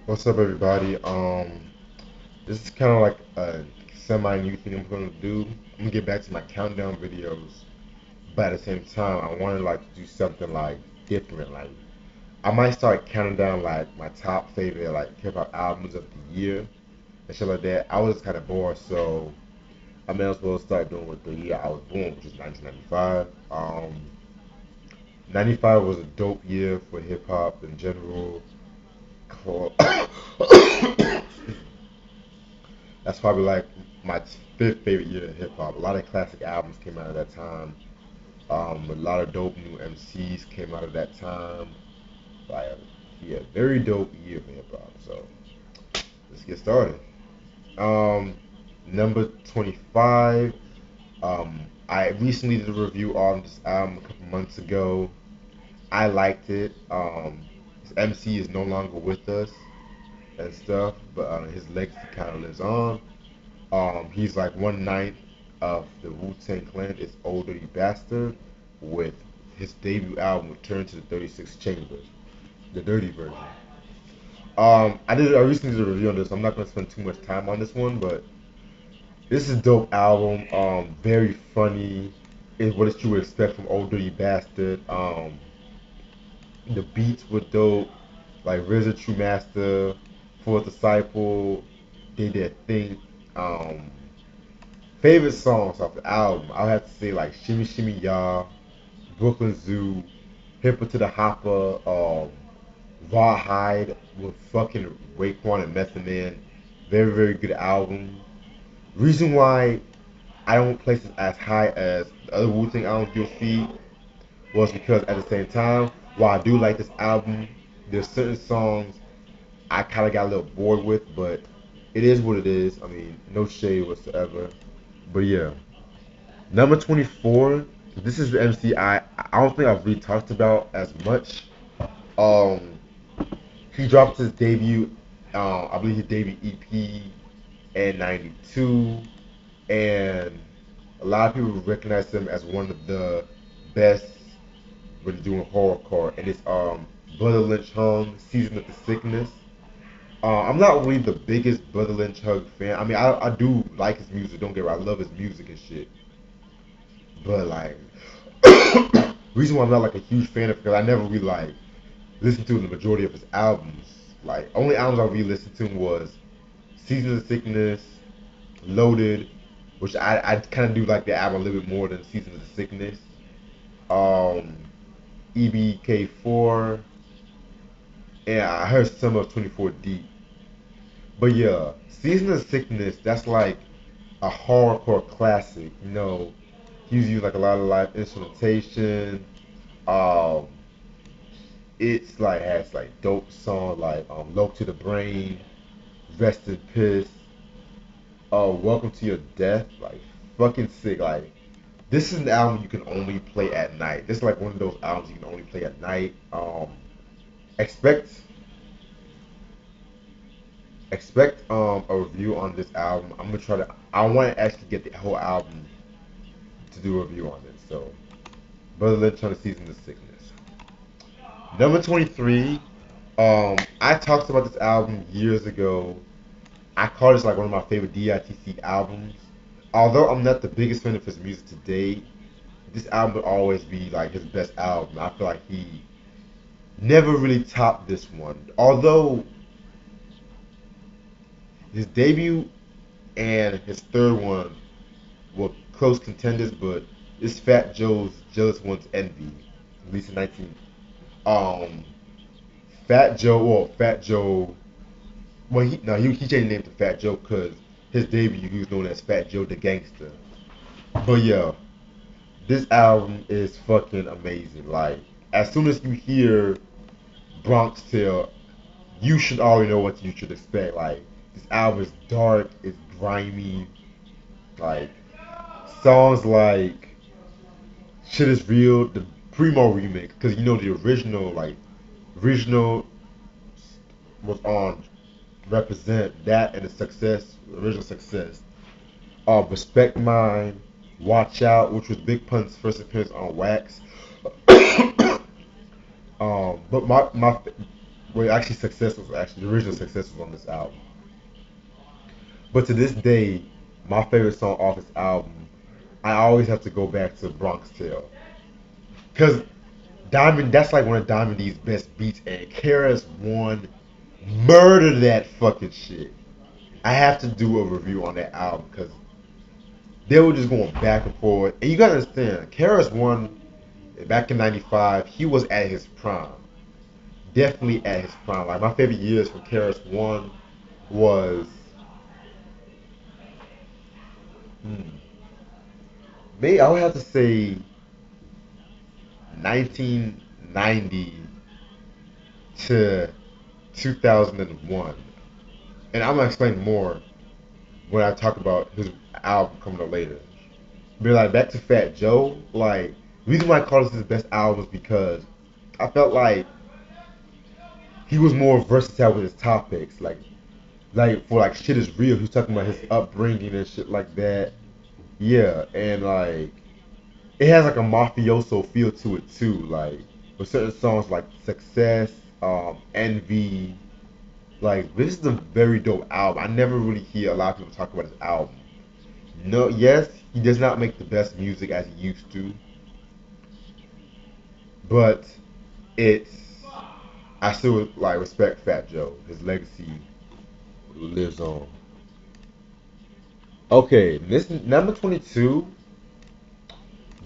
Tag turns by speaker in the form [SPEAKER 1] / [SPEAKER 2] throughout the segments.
[SPEAKER 1] What's up, everybody? This is kind of like a semi-new thing I'm gonna do. I'm gonna get back to my countdown videos, but at the same time, I want to like do something like different. Like I might start counting down like my top favorite like hip hop albums of the year and shit like that. I was kind of bored, so I may as well start doing with the year I was born, which is 1995. 95 was a dope year for hip hop in general. That's probably like my fifth favorite year in hip hop. A lot of classic albums came out of that time. A lot of dope new MCs came out of that time. Like, yeah, very dope year for hip hop. So let's get started. Um, Number 25. I recently did a review on this album a couple months ago. I liked it. His MC is no longer with us and stuff, but his legacy kind of lives on. He's like one ninth of the Wu-Tang Clan. It's Old Dirty Bastard with his debut album Return to the 36 Chambers, the dirty version. I recently did a review on this. I'm not gonna spend too much time on this one, but this is a dope album. Very funny. Is what you would expect from Old Dirty Bastard. The beats were dope. Like RZA, True Master, Fourth Disciple, they did their thing. Um, Favorite songs off the album, I would have to say like Shimmy Shimmy Ya, Brooklyn Zoo, Hipper to the Hopper, Rawhide with fucking Raekwon and Method Man. Very, very good album. Reason why I don't place it as high as the other Wu Tang albums you'll see was because at the same time, while I do like this album, there's certain songs I kind of got a little bored with, but it is what it is. I mean, no shade whatsoever. But yeah, number 24. This is the MC I don't think I've really talked about as much. Um, he dropped his debut. I believe his debut EP in '92, and a lot of people recognize him as one of the best when doing horrorcore. And it's Brother Lynch Hung, Season of the Sickness. I'm not really the biggest Brother Lynch Hug fan. I mean, I do like his music. Don't get me wrong, I love his music and shit. But like, reason why I'm not like a huge fan of because I never really like listened to the majority of his albums. Like, only albums I really listened to was Seasons of Sickness, Loaded, which I kind of do like the album a little bit more than Seasons of Sickness. Um, EBK4, and I heard some of 24 Deep. But yeah, Season of Sickness, that's like a hardcore classic. He's used like a lot of live instrumentation. Um, it's like has like dope songs like "Low to the Brain," "Rest in Piss," "Welcome to Your Death." Like fucking sick. Like this is an album you can only play at night. This is like one of those albums you can only play at night. Expect expect a review on this album. I'm gonna try to. I want to actually get the whole album to do a review on it. So, Brother Lynch on the Season of Sickness. Number 23. I talked about this album years ago. I call this like one of my favorite DITC albums. Although I'm not the biggest fan of his music today, this album will always be like his best album. I feel like he never really topped this one. Although his debut and his third one were close contenders, but it's Fat Joe's Jealous One's Envy, released in 19. Um, Fat Joe. Well, he changed the name to Fat Joe because his debut he was known as Fat Joe the Gangster. But yeah, this album is fucking amazing. Like as soon as you hear Bronx Tale, you should already know what you should expect. Like this album is dark, it's grimy. Like songs like "Shit Is Real," the Primo remix, because the original was on represent that and the original success. Respect Mine, Watch Out, which was Big Pun's first appearance on Wax. But well, actually, Success was actually the original Success was on this album. But to this day, my favorite song off this album, I always have to go back to Bronx Tale. Cause Diamond, that's like one of Diamond D's best beats, and KRS One murdered that fucking shit. I have to do a review on that album because they were just going back and forth. And you gotta understand, KRS One back in '95, he was at his prime, definitely at his prime. Like my favorite years from KRS One was, hmm, maybe I would have to say 1990 to 2001. And I'm gonna explain more when I talk about his album coming up later. But like back to Fat Joe, like the reason why I call this his best album is because I felt like he was more versatile with his topics. Like for like shit is real. He was talking about his upbringing and shit like that. Yeah, and like it has like a mafioso feel to it too. Like with certain songs like Success, Envy. Like this is a very dope album. I never really hear a lot of people talk about his album. No, yes, he does not make the best music as he used to, but it's I still like respect Fat Joe. His legacy lives on. Okay, this number 22.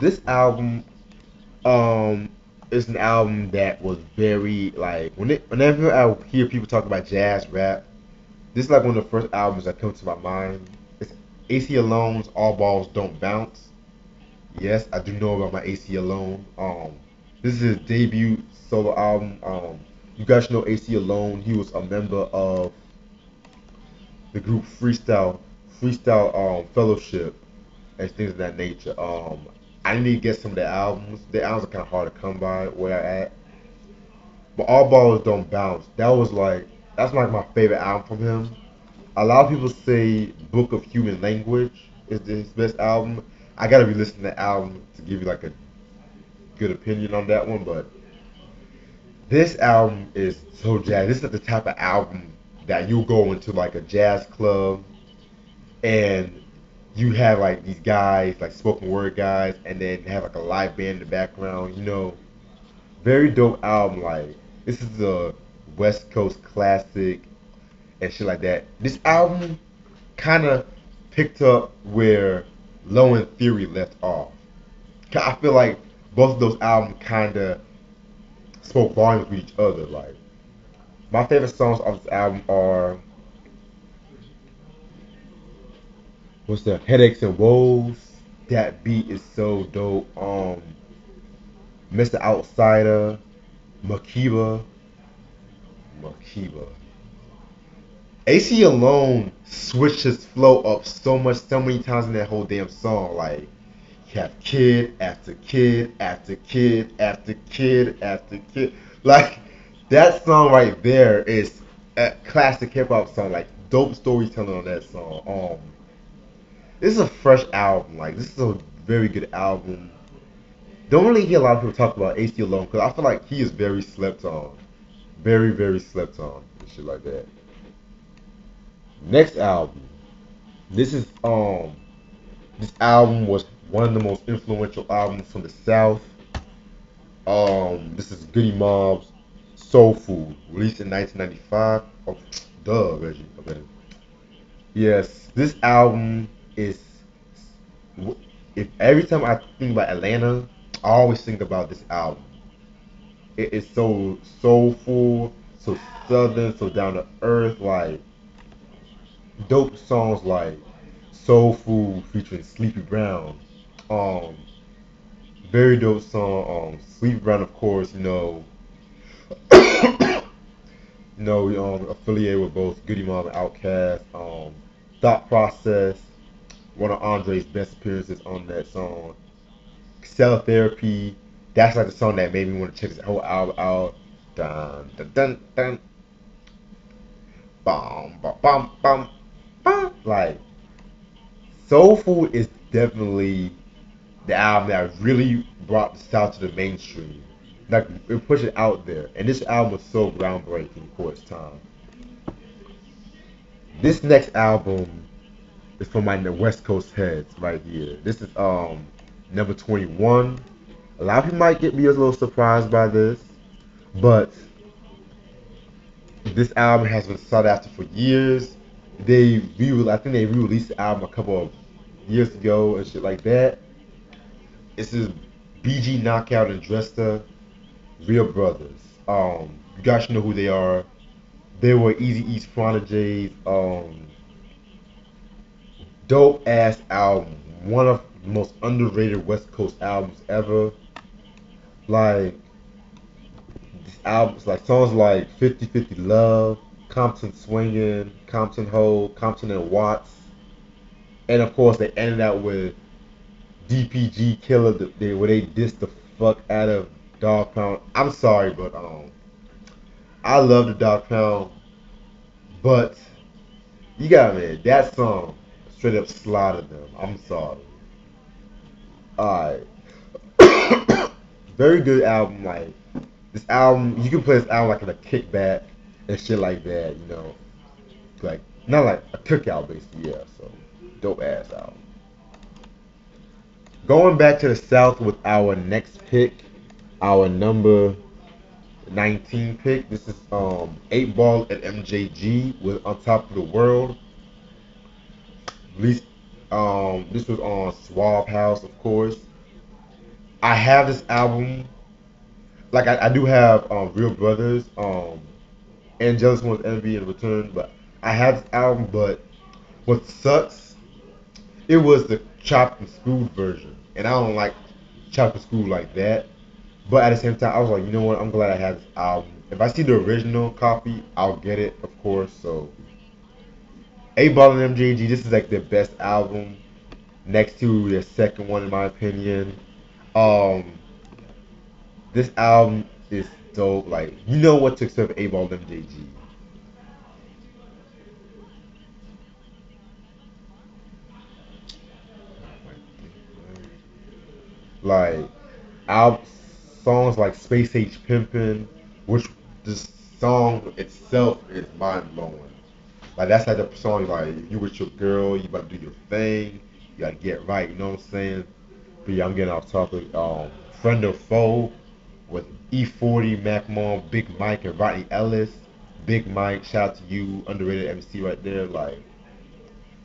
[SPEAKER 1] This album is an album that was very like whenever I hear people talk about jazz rap, this is like one of the first albums that comes to my mind. It's AC Alone's All Balls Don't Bounce. Yes, I do know about my AC Alone. This is his debut solo album. You guys know AC Alone. He was a member of the group Freestyle Fellowship, and things of that nature. I need to get some of the albums. The albums are kind of hard to come by where I at. But All Ballers Don't Bounce. That's like my favorite album from him. A lot of people say Book of Human Language is his best album. I gotta re-listen to the album to give you like a good opinion on that one, but this album is so jazz. This is the type of album that you go into like a jazz club and you have like these guys, like spoken word guys, and then have like a live band in the background. Very dope album. Like this is a West Coast classic and shit like that. This album kind of picked up where Low End Theory left off. I feel like both of those albums kind of spoke volumes with each other. Like my favorite songs off this album are what's that? Headaches and Woes. That beat is so dope. Mr. Outsider, Makiba, Makiba. AC alone switched his flow up so much, so many times in that whole damn song. Like, you have kid after kid after kid after kid after kid. Like, that song right there is a classic hip hop song. Like, dope storytelling on that song. This is a fresh album. Like, this is a very good album. Don't really hear a lot of people talk about AC alone because I feel like he is very slept on. Very, very slept on and shit like that. Next album. This is this album was one of the most influential albums from the South. This is Goody Mob's Soul Food, released in 1995. Oh, duh, Reggie. Okay. Yes, this album is. If every time I think about Atlanta, I always think about this album. It is so soulful, so southern, so down to earth. Like dope songs like Soul Food featuring Sleepy Brown. Um, Very dope song. Sleepy Brown, of course, affiliated with both Goody Mob and Outkast. Thought Process, one of Andre's best appearances on that song. Cell Therapy, that's like the song that made me want to check this whole album out. Dun dun dun dun, bum bum bum bum bum. Like Soul Food is definitely the album that really brought the South to the mainstream. like it push it out there. And this album was so groundbreaking for its time. This next album is for my West Coast heads right here. This is number 21. A lot of people might get me a little surprised by this, but this album has been sought after for years. I think they re-released the album a couple of years ago and shit like that. This is BG Knockout and Dresta, Real Brothers. You guys should know who they are. They were Easy East Prodigy's dope ass album. One of the most underrated West Coast albums ever. Like this album's like songs like 50/50 Love, Compton Swingin', Compton Ho, Compton and Watts. And of course they ended out with DPG Killer where they dissed the fuck out of Dog Pound. I'm sorry, but I love the Dog Pound, but you got me. That song straight up slaughtered them. I'm sorry. Alright. Very good album. Like this album, you can play this album like in a kickback and shit like that. You know, like not like a cookout basically. Yeah. So dope ass album. Going back to the South with our next pick, our number 19 pick. This is 8 Ball at MJG with On Top of the World. Released this was on Swab House, of course. I have this album. Like I do have Real Brothers, and Jealous One's Envy in return, but I have this album. But what sucks, it was the chopped and screwed version, and I don't like chopped and screwed like that. But at the same time, I was like, you know what? I'm glad I have this album. If I see the original copy, I'll get it, of course. So, A Ball and MJG, this is like their best album, next to their second one, in my opinion. Um, this album is dope. Like, you know what to expect from A Ball and MJG. Like, out songs like Space Age Pimpin', which this song itself is mind blowing. Like that's like the song like if you with your girl, you about to do your thing, you gotta get right, you know what I'm saying? But yeah, I'm getting off topic. Friend or Foe with E40, Mac Mom, Big Mike, and Rodney Ellis. Big Mike, shout out to you, underrated MC right there. Like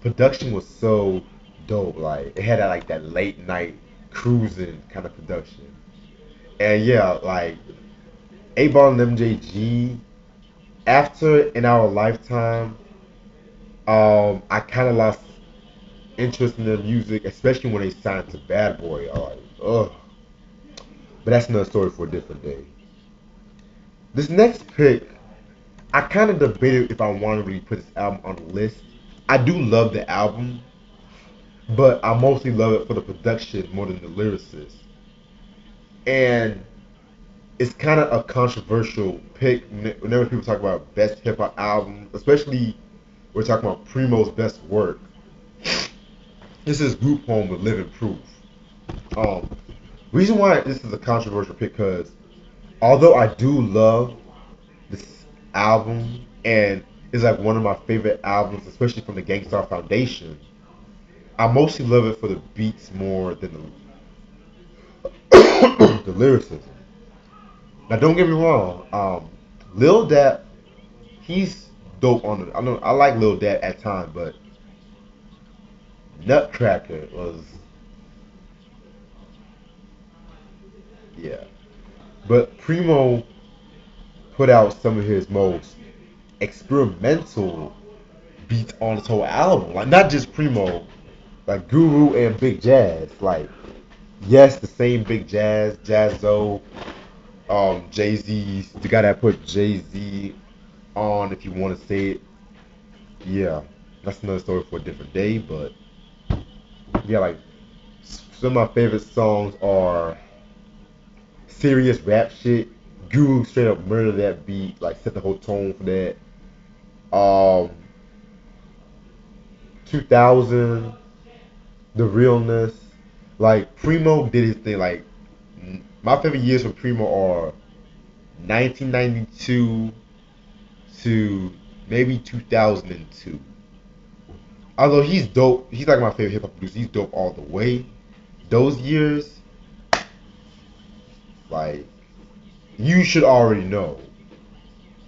[SPEAKER 1] production was so dope. Like it had that like that late night cruising kind of production. And yeah, like 8 Ball and MJG. After in our lifetime, I kind of lost interest in their music, especially when they signed to Bad Boy. Like, ugh. But that's another story for a different day. This next pick, I kind of debated if I wanted to really put this album on the list. I do love the album, but I mostly love it for the production more than the lyricists. And it's kind of a controversial pick whenever people talk about best hip hop album, especially we're talking about Primo's best work. This is Group Home with Living Proof. Um, reason why this is a controversial pick because although I do love this album and it's like one of my favorite albums, especially from the Gangstar Foundation, I mostly love it for the beats more than the lyricism. Now, don't get me wrong. Lil Dap, he's dope on it. I know I like Lil Dap at times, but Nutcracker was yeah. But Primo put out some of his most experimental beats on this whole album. Like not just Primo, like Guru and Big Jazz. Like yes, the same Big Jazz, Jazzo, Jay Z's the guy that put Jay Z on. If you want to say it, yeah, that's another story for a different day. But yeah, like some of my favorite songs are serious rap shit. Guru straight up murdered that beat, like set the whole tone for that. 2000, the realness. Like Primo did his thing. Like my favorite years from Primo are 1992 to maybe 2002. Although he's dope, he's like my favorite hip hop producer. He's dope all the way. Those years, like you should already know.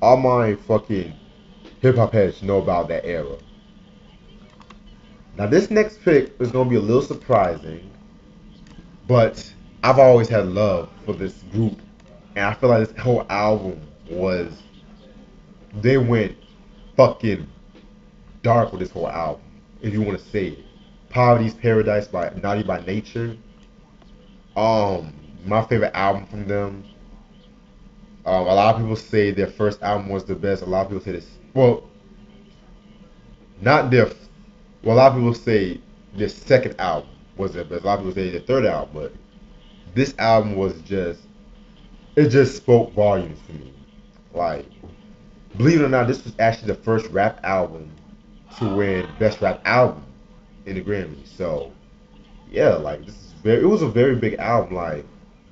[SPEAKER 1] All my fucking hip hop heads know about that era. Now this next pick is gonna be a little surprising, but I've always had love for this group, and I feel like this whole album was they went fucking dark with this whole album, if you want to say it. Poverty's Paradise by Naughty by Nature. My favorite album from them. A lot of people say their first album was the best. A lot of people say this. Well, not their. Well, a lot of people say their second album was their best. A lot of people say their third album, but this album was just. It just spoke volumes to me. Like, believe it or not, this was actually the first rap album to win Best Rap Album in the Grammy. So yeah, like this is very. It was a very big album. Like,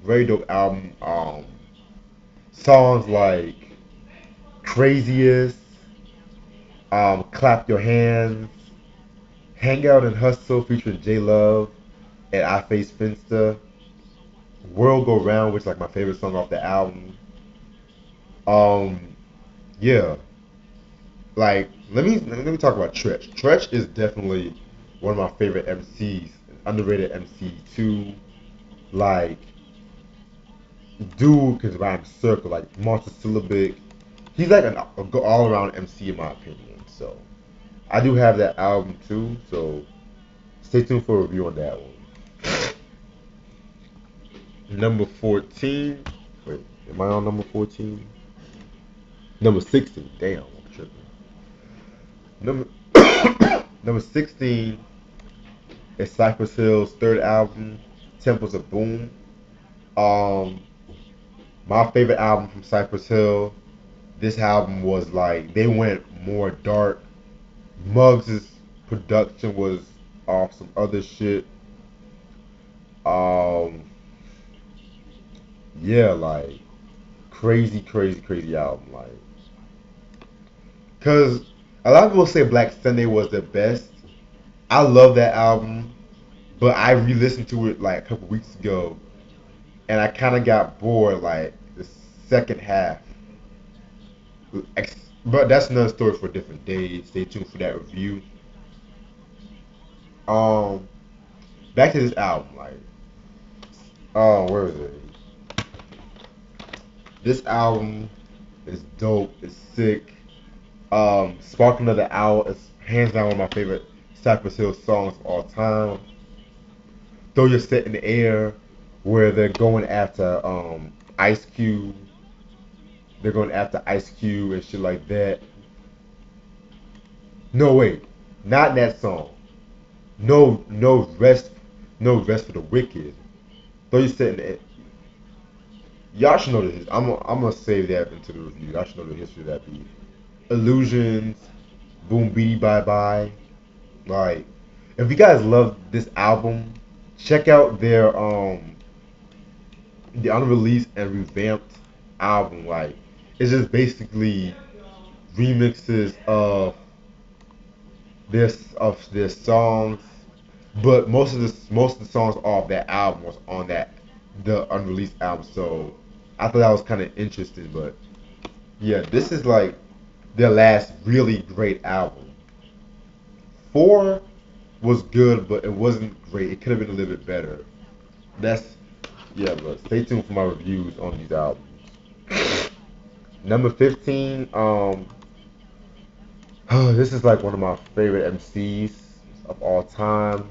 [SPEAKER 1] very dope album. Songs like Craziest, Clap Your Hands, Hangout and Hustle featuring J Love and I Face Finsta, World Go Round, which is like my favorite song off the album. Um, yeah, like let me talk about Tretch. Tretch is definitely one of my favorite MCs, underrated MC too. Like, dude can rhyme circle like monosyllabic. He's like an all around MC in my opinion. So I do have that album too. So stay tuned for a review on that one. Number 14. Wait, am I on number 14? Number 16. Damn, I'm tripping. Number number 16 is Cypress Hill's third album, Temples of Boom. Um, my favorite album from Cypress Hill. This album was like they went more dark. Muggs' production was off some other shit. Um, yeah, like crazy, crazy, crazy album. Like, cause a lot of people say Black Sunday was the best. I love that album, but I re-listened to it like a couple weeks ago, and I kind of got bored like the second half. But that's another story for a different day. Stay tuned for that review. Um, back to this album, like, oh, where is it? This album is dope. It's sick. Spark Another Hour is hands down one of my favorite Cypress Hill songs of all time. Throw Your Set in the Air, where they're going after Ice Cube. They're going after Ice Cube and shit like that. No, wait, not that song. No, no rest for the wicked. Throw Your Set in the Air. Y'all should know this. I'm gonna save that into the review. Y'all should know the history of that beat. Illusions, Boom Beady Bye Bye. Like, if you guys love this album, check out their the unreleased and revamped album. Like, it's just basically remixes of their songs, but most of the songs off that album was on that the unreleased album. So I thought that was kind of interesting. But yeah, this is like their last really great album. Four was good, but it wasn't great. It could have been a little bit better. That's yeah, but stay tuned for my reviews on these albums. Number 15, this is like one of my favorite MCs of all time.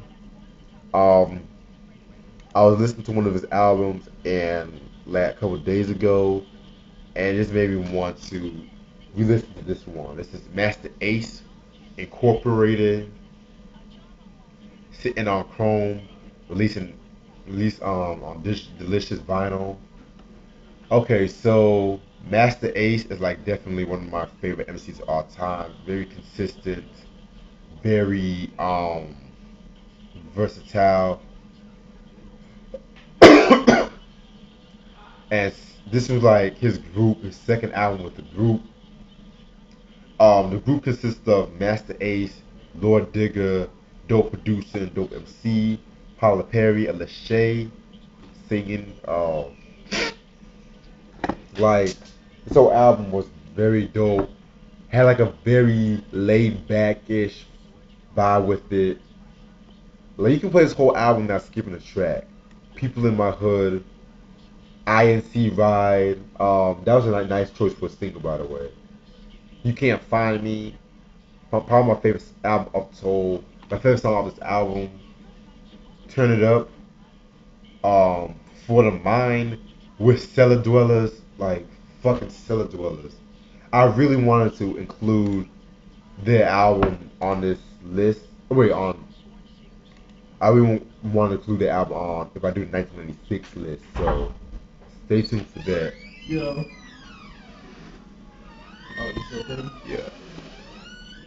[SPEAKER 1] Um, I was listening to one of his albums and like a couple of days ago, and it just made me want to re-listen to this one. This is Master Ace Incorporated, sitting on Chrome, releasing released on this delicious vinyl. Okay, so Master Ace is like definitely one of my favorite MCs of all time. Very consistent, very versatile. and this was like his group, his second album with the group. The group consists of Masta Ace, Lord Digger, Dope Producer, and Dope MC, Paula Perry, and Lachey singing. Like this whole album was very dope. Had like a very laid back ish vibe with it. Like you can play this whole album without skipping a track. People in My Hood, INC Ride. That was a nice choice for a single, by the way. You Can't Find Me. Probably my favorite album of this whole. My favorite song off this album. Turn It Up. For the Mind with Cellar Dwellers. Like fucking Cellar Dwellers. I really wanted to include their album on this list. Wait, on I really want to include the album on if I do the 1996 list. So stay tuned for that.
[SPEAKER 2] Yo. Oh, you still kidding?
[SPEAKER 1] Yeah,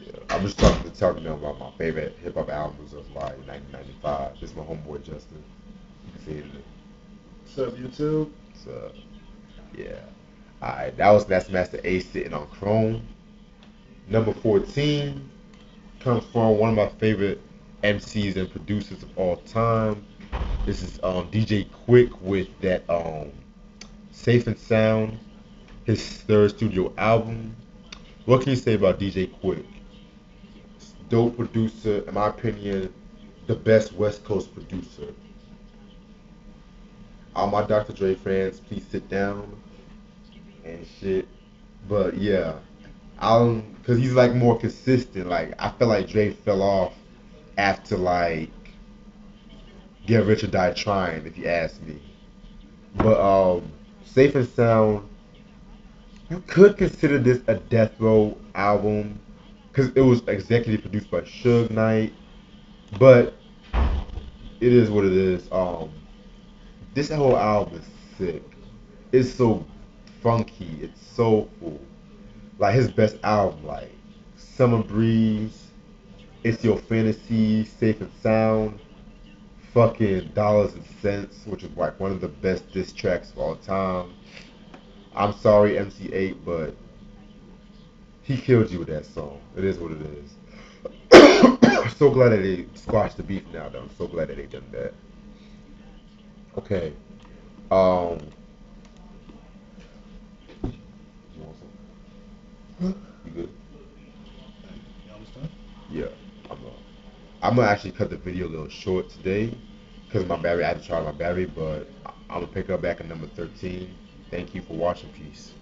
[SPEAKER 1] yeah. I'm just talking about my favorite hip hop albums of like 1995. This is my homeboy Justin. See it.
[SPEAKER 2] What's up, YouTube?
[SPEAKER 1] So yeah. Alright, that's Master Ace sitting on Chrome. Number 14 comes from one of my favorite MCs and producers of all time. This is DJ Quick with that Safe and Sound, his third studio album. What can you say about DJ Quick? Dope producer, in my opinion, the best West Coast producer. All my Dr. Dre fans, please sit down and shit. But yeah, cause he's like more consistent. Like I feel like Dre fell off after like Get Rich or Die Trying, if you ask me. But Safe and Sound, you could consider this a Death Row album because it was executive produced by Suge Knight. But it is what it is. This whole album is sick. It's so funky. It's soulful. Like his best album, like Summer Breeze, It's Your Fantasy, Safe and Sound, fucking Dollars and Cents, which is like one of the best diss tracks of all time. I'm sorry, MC8, but he killed you with that song. It is what it is. So glad that they squashed the beef now, though. I'm so glad that they done that. Okay. Um, you want some? You good?
[SPEAKER 2] You almost done?
[SPEAKER 1] Yeah. I'm uh, I'm gonna actually cut the video a little short today because my battery. I had to charge my battery, but I'm gonna pick up back at number 13. Thank you for watching. Peace.